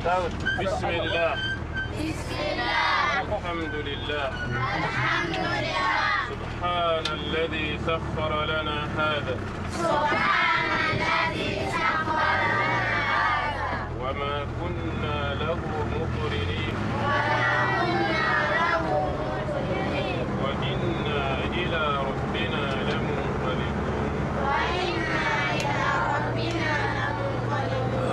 بسم الله. بسم الله. الحمد لله. الحمد لله. سبحان الذي سخر لنا هذا. سبحان الذي سخر لنا هذا. وما كنا له مقرنين. وما كنا له مقرنين. وإنا إلى ربنا لمنقلبون. وإنا إلى ربنا لمنقلبون.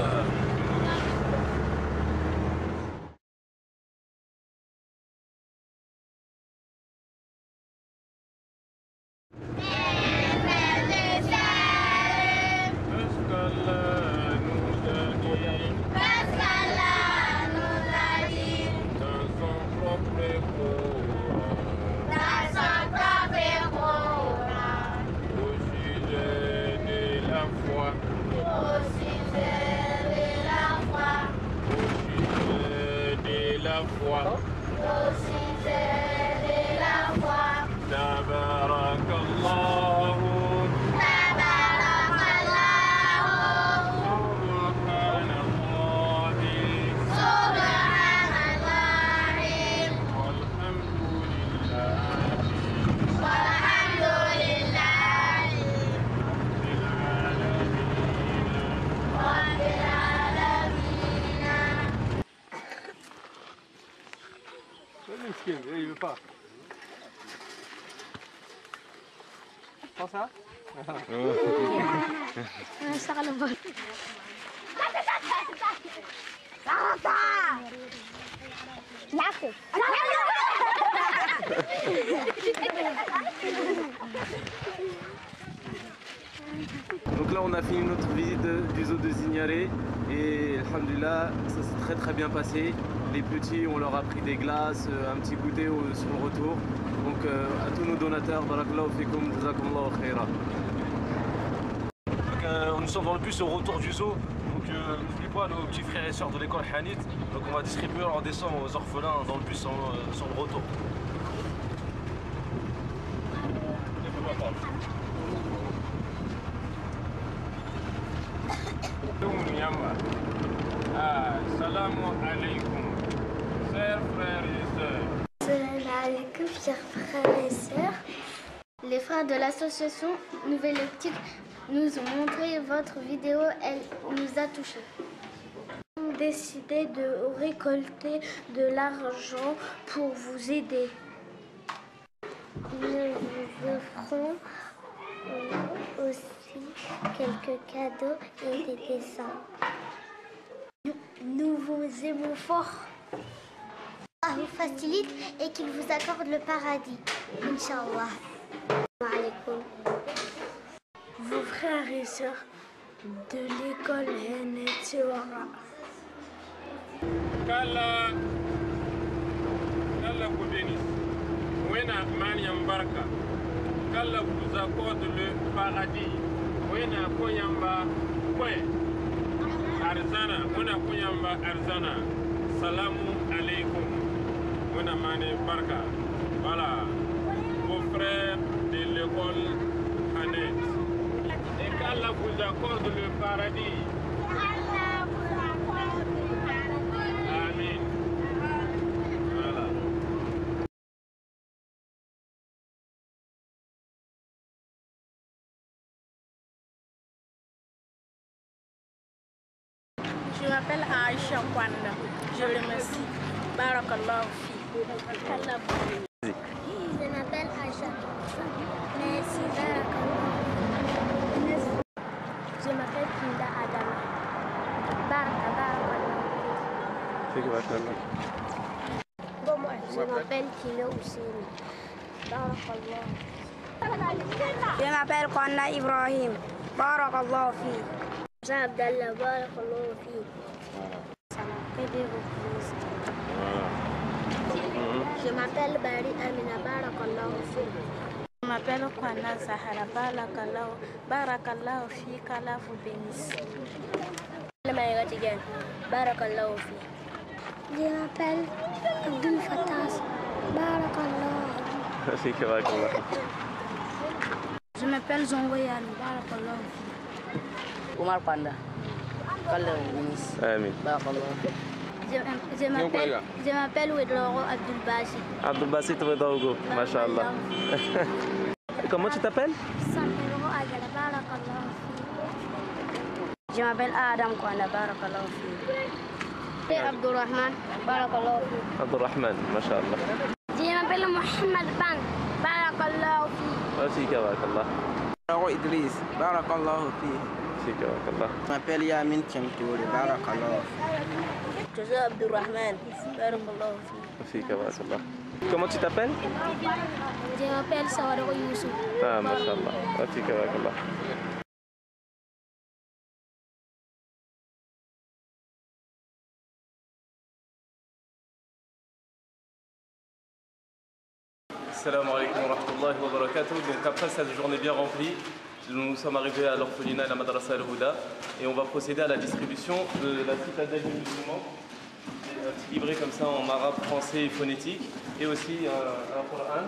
تبارك الله. تبارك الله. سبحان الله. سبحان الله. والحمد لله. والحمد لله. رب العالمين. رب العالمين. Il veut pas. Prends ça. Donc là on a fini notre visite du zoo de Zignaré et alhamdoulilah ça s'est très bien passé. Les petits on leur a pris des glaces, un petit goûter sur le retour. Donc à tous nos donateurs, barakallahu fikoum, jazakumullahu khaira. Nous sommes dans le bus au retour du zoo. Donc n'oublie pas nos petits frères et sœurs de l'école Hanit. Donc on va distribuer en décembre aux orphelins dans le bus sur le retour. Assalamu alaikum, chers frères et sœurs. Salam alaikum, chers frères et sœurs. Les frères de l'association Nouvelle Optique nous ont montré votre vidéo, elle nous a touchés. Nous avons décidé de récolter de l'argent pour vous aider. Nous vous offrons aussi quelques cadeaux et des dessins. Nous vous aimons fort. Allah vous facilite et qu'il vous accorde le paradis. Inch'Allah. Alaikum. Vos frères et sœurs de l'école Henetiwara. Kala vous bénisse. Wena Maniam Barka. Kala vous accorde le paradis. Wena Koyamba Kwe. Arzana. Wena Koyamba Arzana. Salamu alaikum. Wena Mani Barka. Voilà. Vos frères de l'école Hanet. Et qu'Allah vous accorde le paradis. Amen. Voilà. Je m'appelle Aïcha Kwanda. Je le remercie. Barakallahu fi. Je m'appelle Aïcha. Merci, barakallah. Je m'appelle Kinda Adama. Barakallah. Je m'appelle Kino Ousseini. Barakallah. Je m'appelle Kwanda Ibrahim. Barakallahu fi. Jean Abdallah, barakallah fi. Ça m'a fait des reprises. Je m'appelle Bari Amina, barakallah fi. Je m'appelle Kwanda Zahara. Barakallahu fi. Qu'Allah vous bénisse. Je m'appelle Abdul Fattah. Barakallah. Je m'appelle Zongoyan. Barakallahu fi. Umar Panda. Qu'Allah vous bénisse. Amin. Barakallah. Je m'appelle Wedloro Abdulbasit. Abdulbasit Wedaogo, Masha'Allah. Comment tu t'appelles? Samiro Agala, barakallahu fi. Je m'appelle Adam Kwana, barakallahu fi. Abdurrahman, barakallahu fi. Abdurrahman, Masha'Allah. Je m'appelle Mohamed Ban, barakallahu fi. Aussi, Barakallah. Idriss, barakallahu fi. Aussi, Barakallah. Je m'appelle Yamin Tchemtouri, barakallahu fi. Je suis Abdurrahman, barakallahu fi. Aussi, Barakallah. Comment tu t'appelles? Je m'appelle Sawadou Youssouf. Ah, Masha'Allah. Aussi, Barakallah. Assalamu alaikum wa rahmatullahi wa barakatuh. Donc après cette journée bien remplie, nous sommes arrivés à l'orphelinat et à la Madrasa Al-Houda et on va procéder à la distribution de la citadelle du musulman. Un petit livret comme ça en arabe, français et phonétique et aussi un Coran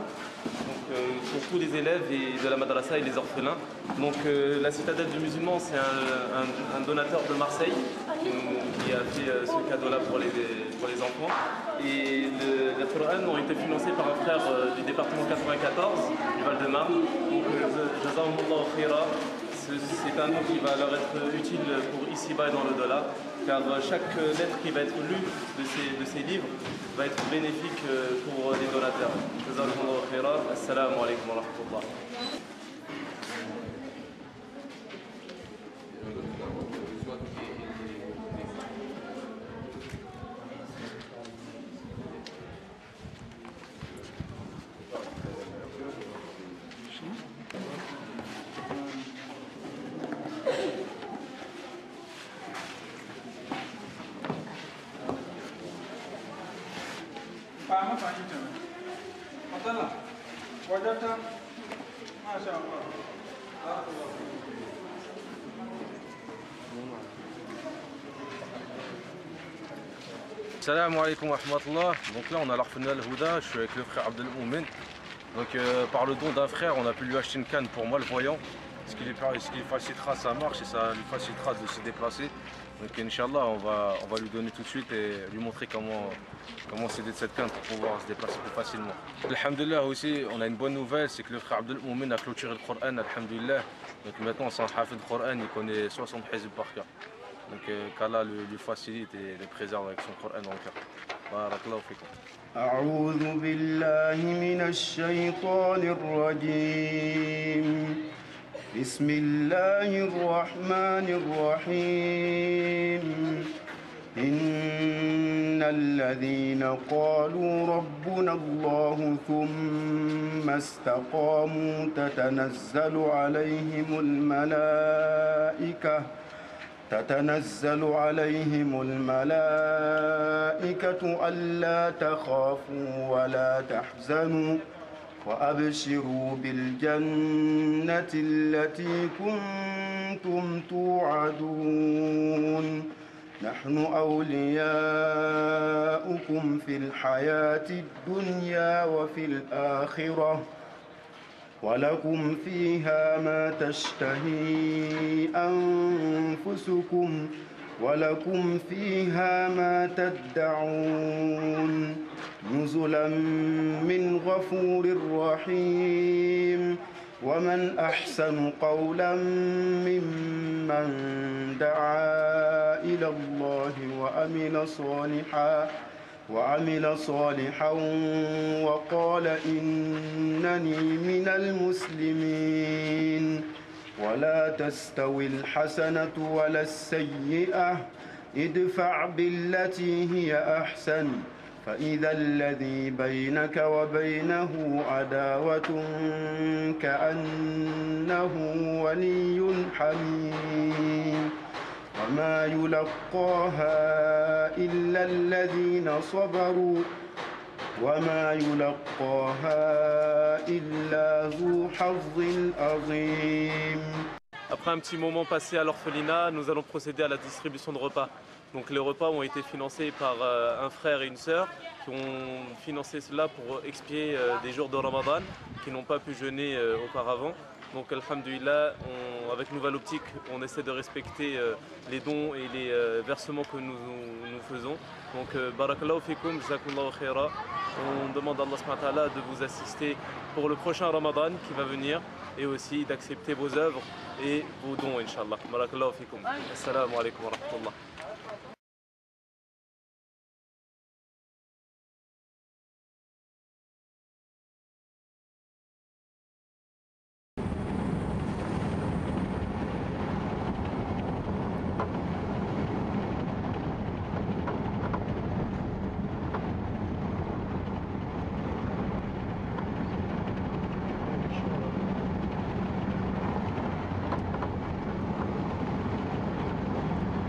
pour tous les élèves de la Madrasa et les orphelins. Donc la citadelle du musulman, c'est un donateur de Marseille qui a fait ce cadeau-là pour les enfants. Et les Coran ont été financés par un frère du département 94 du Val-de-Marne. Donc Jazakumullahu khaira. C'est un nom qui va leur être utile pour ici-bas et dans le dollar, car chaque lettre qui va être lue de ces livres va être bénéfique pour les donateurs. Jazakumullahu khaira. Assalamu alaikum wa rahmatullah. Salam alaikum wa rahmatullah. Donc là on a l'orphelinat Al-Houda, je suis avec le frère Abdel Moumen. Donc par le don d'un frère on a pu lui acheter une canne pour malvoyant, ce qui lui facilitera sa marche et ça lui facilitera de se déplacer. Donc Inch'Allah on va lui donner tout de suite et lui montrer comment s'aider de cette canne pour pouvoir se déplacer plus facilement. Alhamdulillah aussi on a une bonne nouvelle, c'est que le frère Abdel Moumen a clôturé le Coran, alhamdulillah. Donc maintenant c'est un hafid du Coran, il connaît 60 hizb par cœur. Donc qu'Allah lui facilite et le préserve avec son Coran dans le cœur. Barakallahu fikum. أعوذ بالله من الشيطان الرجيم بسم الله الرحمن الرحيم إن الذين قالوا ربنا الله ثم استقاموا تتنزل عليهم الملائكة ألا تخافوا ولا تحزنوا وأبشروا بالجنة التي كنتم توعدون نحن أولياؤكم في الحياة الدنيا وفي الآخرة ولكم فيها ما تشتهي أنفسكم ولكم فيها ما تدعون نزلا من غفور رحيم ومن أحسن قولا ممن دعا إلى الله وعمل صالحا وقال إنني من المسلمين ولا تستوي الحسنة ولا السيئة ادفع بالتي هي أحسن فإذا الذي بينك وبينه عداوة كأنه ولي حميم وما يلقاها إلا الذين صبروا وما يلقاها إلا ذو حظ عظيم. Après un petit moment passé à l'orphelinat, nous allons procéder à la distribution de repas. Donc les repas ont été financés par un frère et une sœur qui ont financé cela pour expier des jours de Ramadan, qui n'ont pas pu jeûner auparavant. Donc alhamdulillah, avec Nouvelle Optique, on essaie de respecter les dons et les versements que nous faisons. Donc barakallahu fikum, jazakumullahu khaira. On demande à Allah subhanahu wa ta'ala de vous assister pour le prochain Ramadan qui va venir et aussi d'accepter vos œuvres et vos dons, Inch'Allah. Barakallahu fikum. Assalamu alaikum wa rahmatullah.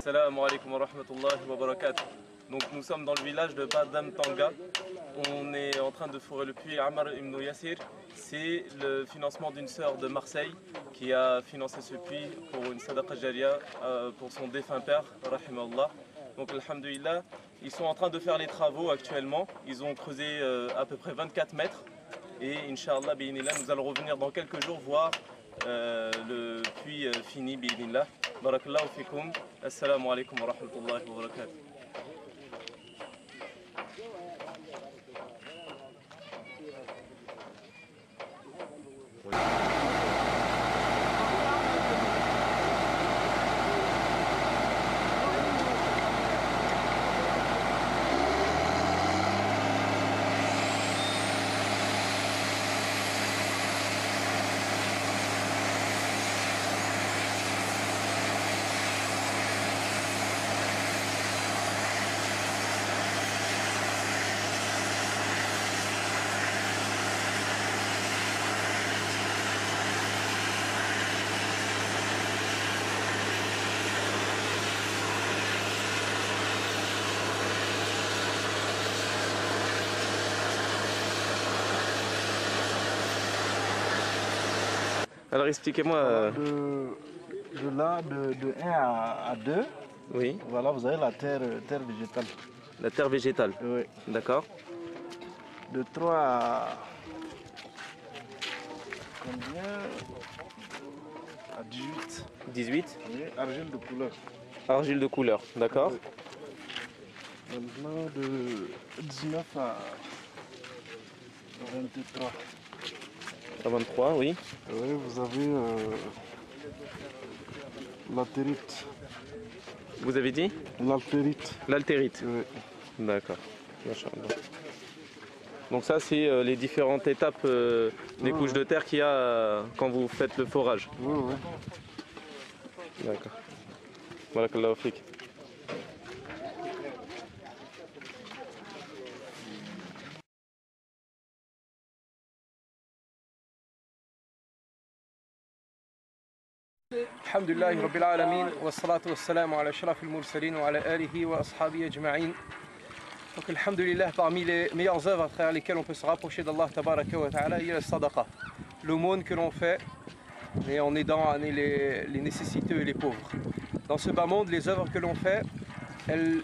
Assalamu alaikum wa rahmatullahi wa barakatuh. Donc nous sommes dans le village de Badam Tanga. On est en train de forer le puits Ammar ibn Yassir. C'est le financement d'une sœur de Marseille qui a financé ce puits pour une sadaqa jariya pour son défunt père, rahimallah. Donc alhamdulillah, ils sont en train de faire les travaux actuellement. Ils ont creusé à peu près 24 mètres. Et Inch'Allah, nous allons revenir dans quelques jours voir le puits fini, bi'idhnillah. Barakallahu fikum. Assalamu alaikum wa rahmatullahi wa barakatuh. Alors expliquez-moi. De là, de 1 à 2, Oui, voilà, vous avez la terre végétale. la terre végétale. Oui. D'accord. De 3 à combien? À 18. 18. Oui, argile de couleur. Argile de couleur. D'accord. Maintenant de 19 à 23. À 23, oui. Oui, vous avez l'altérite. Vous avez dit L'altérite. l'altérite. Oui. D'accord. Masha'Allah. Donc ça, c'est les différentes étapes des couches de terre qu'il y a quand vous faites le forage. Oui, oui. D'accord. Barakallahu fik. الحمد لله رب العالمين والصلاة والسلام على أشرف المرسلين وعلى آله وأصحابه أجمعين. Donc alhamdulillah, parmi les meilleures œuvres à travers lesquelles on peut se rapprocher d'Allah tabaraka wa ta'ala, il y a la sadaqa, l'aumône que l'on fait et en aidant les nécessiteux et les pauvres. Dans ce bas monde, les œuvres que l'on fait, elles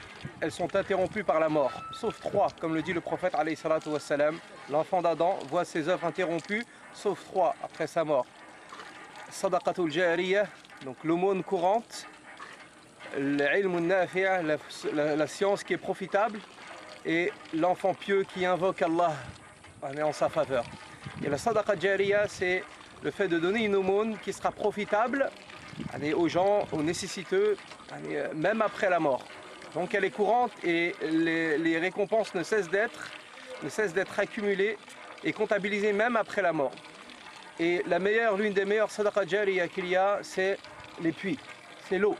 sont interrompues par la mort, sauf 3, comme le dit le prophète alayhi salatu wa salam. L'enfant d'Adam voit ses œuvres interrompues, sauf 3 après sa mort. Sadaqatul Jariya, donc l'aumône courante, l'ilm nafi', la science qui est profitable, et l'enfant pieux qui invoque Allah en sa faveur. Et la Sadaqa Jariya, c'est le fait de donner une aumône qui sera profitable aux gens, aux nécessiteux, même après la mort. Donc elle est courante et les récompenses ne cessent d'être accumulées et comptabilisées même après la mort. Et l'une des meilleures Sadaqa Jariya qu'il y a, c'est les puits, c'est l'eau.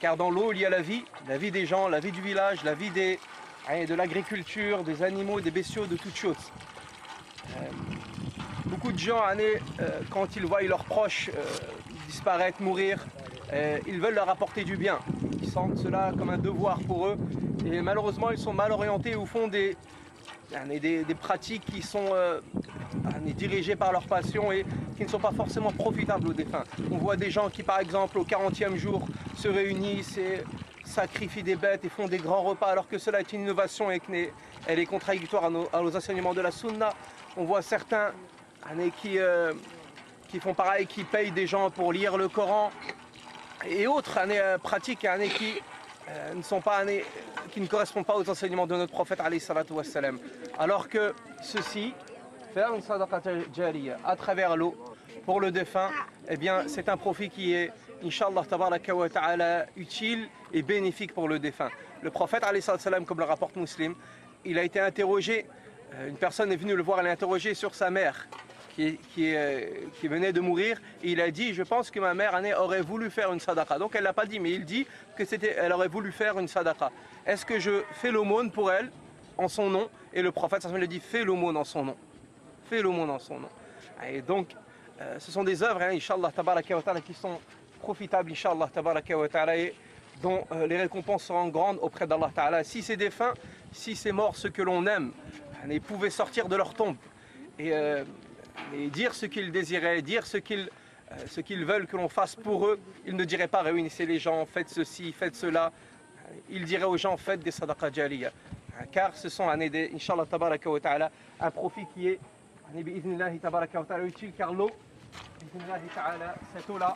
Car dans l'eau, il y a la vie des gens, la vie du village, la vie de l'agriculture, des animaux, des bestiaux, de toutes choses. Beaucoup de gens, quand ils voient leurs proches disparaître, mourir, ils veulent leur apporter du bien. Ils sentent cela comme un devoir pour eux. Et malheureusement, ils sont mal orientés ou font des pratiques qui sont dirigées par leur passion et qui ne sont pas forcément profitables aux défunts. On voit des gens qui, par exemple, au 40e jour, se réunissent et sacrifient des bêtes et font des grands repas, alors que cela est une innovation et qu'elle est contradictoire à nos enseignements de la Sunna. On voit certains qui font pareil, qui payent des gens pour lire le Coran et autres pratiques qui ne correspondent pas aux enseignements de notre prophète alayhi salatu wassalam. Alors que ceci, faire une sadaqa jariya à travers l'eau pour le défunt, eh bien c'est un profit qui est, Inch'Allah tabaraka wa ta'ala, utile et bénéfique pour le défunt. Le prophète alayhi salatu wassalam, comme le rapporte Muslim, il a été interrogé, une personne est venue le voir, elle l'a interrogé sur sa mère qui venait de mourir, et il a dit, je pense que ma mère aurait voulu faire une sadaqa. Donc elle ne l'a pas dit, mais il dit qu'elle aurait voulu faire une sadaqa. Est-ce que je fais l'aumône pour elle en son nom? Et le prophète lui a dit, fais l'aumône en son nom. Fais l'aumône en son nom. Et donc, ce sont des œuvres, Inch'Allah tabaraka wa ta'ala, qui sont profitables, Inch'Allah tabaraka wa ta'ala, et dont les récompenses seront grandes auprès d'Allah ta'ala. Si ces défunts, si ces morts, ceux que l'on aime, ils pouvaient sortir de leur tombe et dire ce qu'ils désiraient, dire ce qu'ils veulent que l'on fasse pour eux, ils ne diraient pas réunissez les gens, faites ceci, faites cela. Ils diraient aux gens, faites des sadaqa jariya. Car ce sont, Inch'Allah tabaraka wa ta'ala, un profit qui est utile, car l'eau, cette eau-là,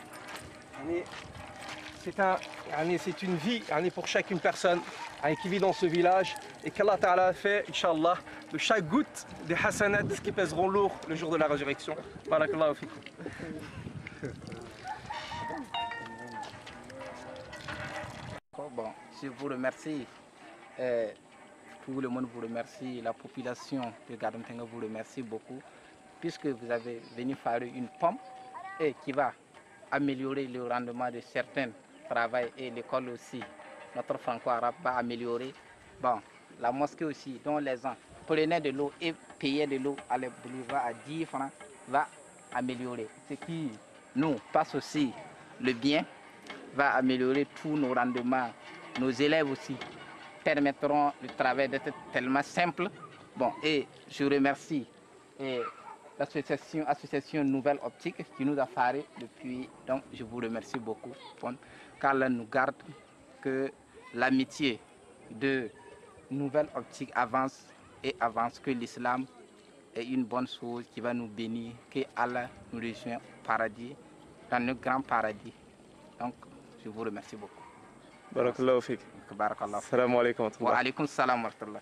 c'est une vie pour chacune personne qui vit dans ce village, et qu'Allah Ta'ala a fait, Inch'Allah, de chaque goutte des hasanats qui pèseront lourd le jour de la résurrection. Barakallahu fikum. Bon, je vous remercie. Tout le monde vous remercie. La population de Gardantenga vous remercie beaucoup, puisque vous avez venu faire une pomme et qui va améliorer le rendement de certains travail, et l'école aussi. Notre franco-arabe va améliorer. Bon, la mosquée aussi, dont les gens prenaient de l'eau et payaient de l'eau à à 10 francs, va améliorer. Ce qui nous passe aussi le bien, va améliorer tous nos rendements. Nos élèves aussi permettront le travail d'être tellement simple. Bon, et je remercie l'association Nouvelle Optique qui nous a faré depuis. Donc, je vous remercie beaucoup. Bon, car là, nous garde que l'amitié de Nouvelle Optique avance et avance, que l'islam est une bonne chose qui va nous bénir, que Allah nous rejoint au paradis, dans le grand paradis. Donc, je vous remercie beaucoup. Barakallahu fik. Barakallahu. Assalamu alaikum. Wa alaikum salam wa rahmatullah.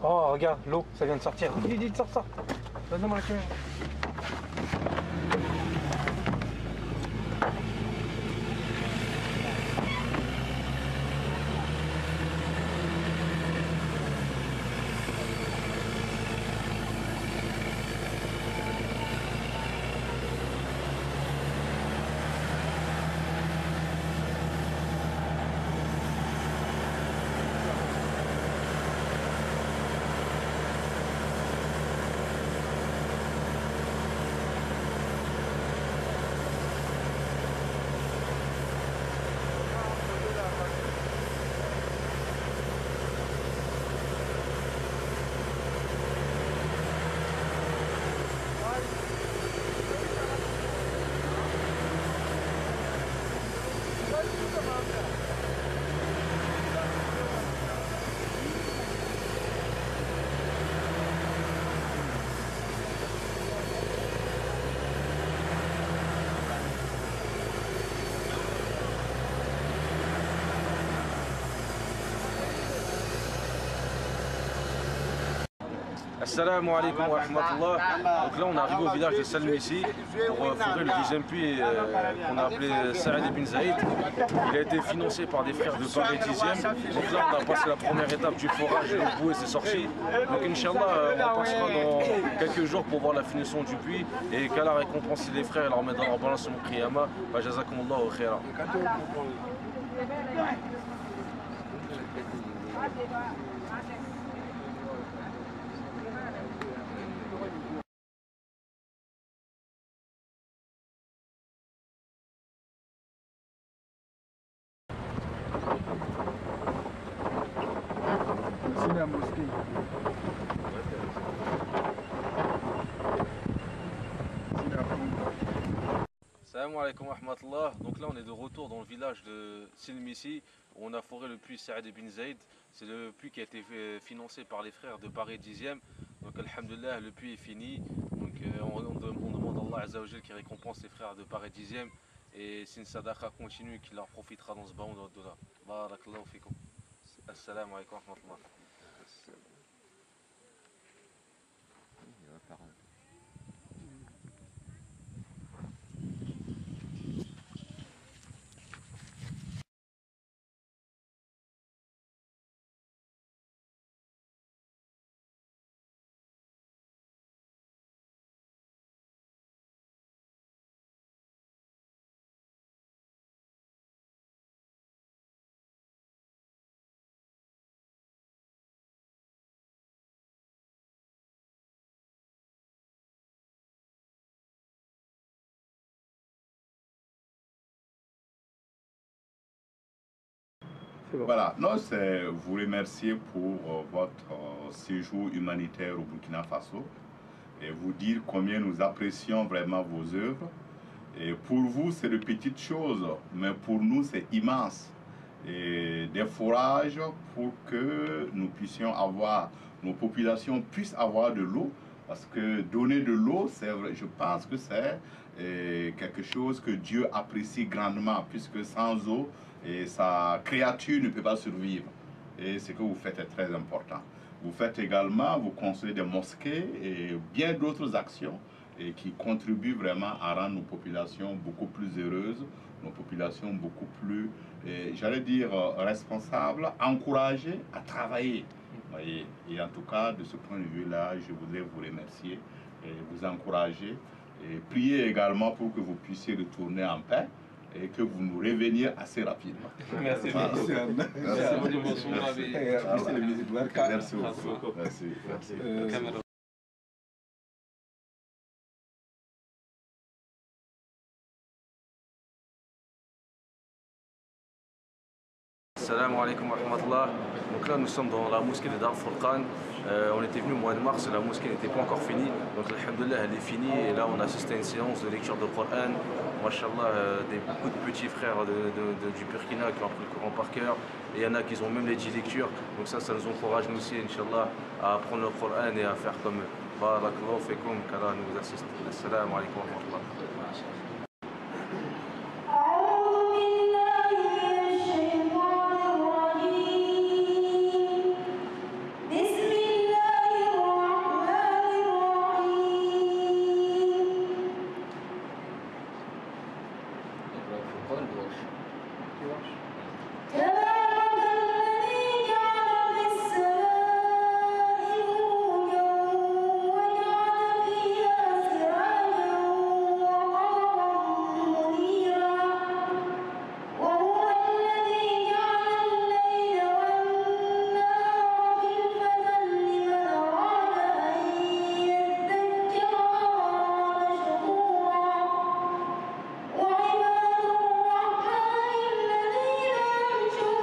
Oh, regarde, l'eau, ça vient de sortir. Vite, sors ça. Donne-moi la caméra. Assalamu alaikum wa rahmatullah. Donc là on arrive au village de Salmissi pour fourrer le deuxième puits qu'on a appelé Saad ibn Zaïd. Il a été financé par des frères de Paris 10e. Donc là on a passé la première étape du forage, le bouet s'est sorti. Donc Inch'Allah on passera dans quelques jours pour voir la finition du puits et qu'Allah récompense les frères et leur met dans leur balance au Qiyamah. Jazakumullahu khaira. Salam alaikum wa rahmatullah. Donc là on est de retour dans le village de Silmissi où on a foré le puits Saad ibn Zayd. C'est le puits qui a été financé par les frères de Paris 10e. Donc alhamdulillah le puits est fini. Donc on demande à Allah Azza wa Jal qui récompense les frères de Paris 10e. Et c'est une sadaqa continue qui leur profitera dans ce bain de là. Barakallahu fikum. Assalamu alaikum wa rahmatullah. Voilà, non, c'est vous remercier pour votre séjour humanitaire au Burkina Faso et vous dire combien nous apprécions vraiment vos œuvres. Et pour vous, c'est de petites choses, mais pour nous, c'est immense. Et des forages pour que nous puissions avoir, nos populations puissent avoir de l'eau. Parce que donner de l'eau, je pense que c'est quelque chose que Dieu apprécie grandement, puisque sans eau, sa créature ne peut pas survivre. Et ce que vous faites est très important. Vous faites également, vous construisez des mosquées et bien d'autres actions qui contribuent vraiment à rendre nos populations beaucoup plus heureuses, nos populations beaucoup plus, j'allais dire, responsables, encouragées à travailler. Voyez. Et en tout cas, de ce point de vue-là, je voudrais vous remercier et vous encourager et prier également pour que vous puissiez retourner en paix et que vous nous reveniez assez rapidement. Merci. Merci beaucoup. Merci. Salam alaikum wa rahmatullah. Donc là nous sommes dans la mosquée de Dar Furqan. On était venu au mois de mars, la mosquée n'était pas encore finie. Donc alhamdulillah elle est finie et là on assiste à une séance de lecture de Coran. Mashallah, beaucoup de petits frères du Burkina qui ont appris le Coran par cœur. Et il y en a qui ont même les 10 lectures. Donc ça nous encourage nous aussi, Inch'Allah, à apprendre le Coran et à faire comme eux. Barakallahu fikum, qu'Allah nous assiste. Assalamu alaikum wa rahmatullah. وعباد الرحمن الذين يمشون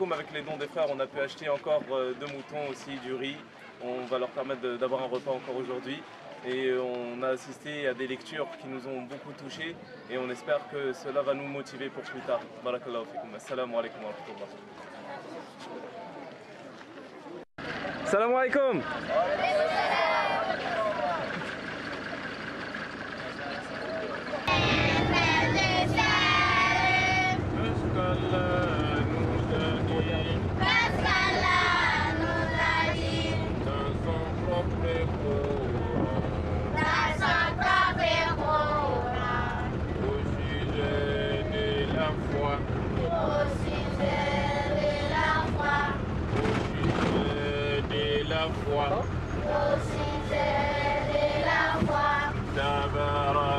alaikum, avec les dons des frères, on a pu acheter encore 2 moutons aussi, du riz. On va leur permettre d'avoir un repas encore aujourd'hui. Et on a assisté à des lectures qui nous ont beaucoup touchés et on espère que cela va nous motiver pour plus tard. Barakallahu fikum. Assalamu alaikum wa rahmatullah. Assalamu alaikum. تبارك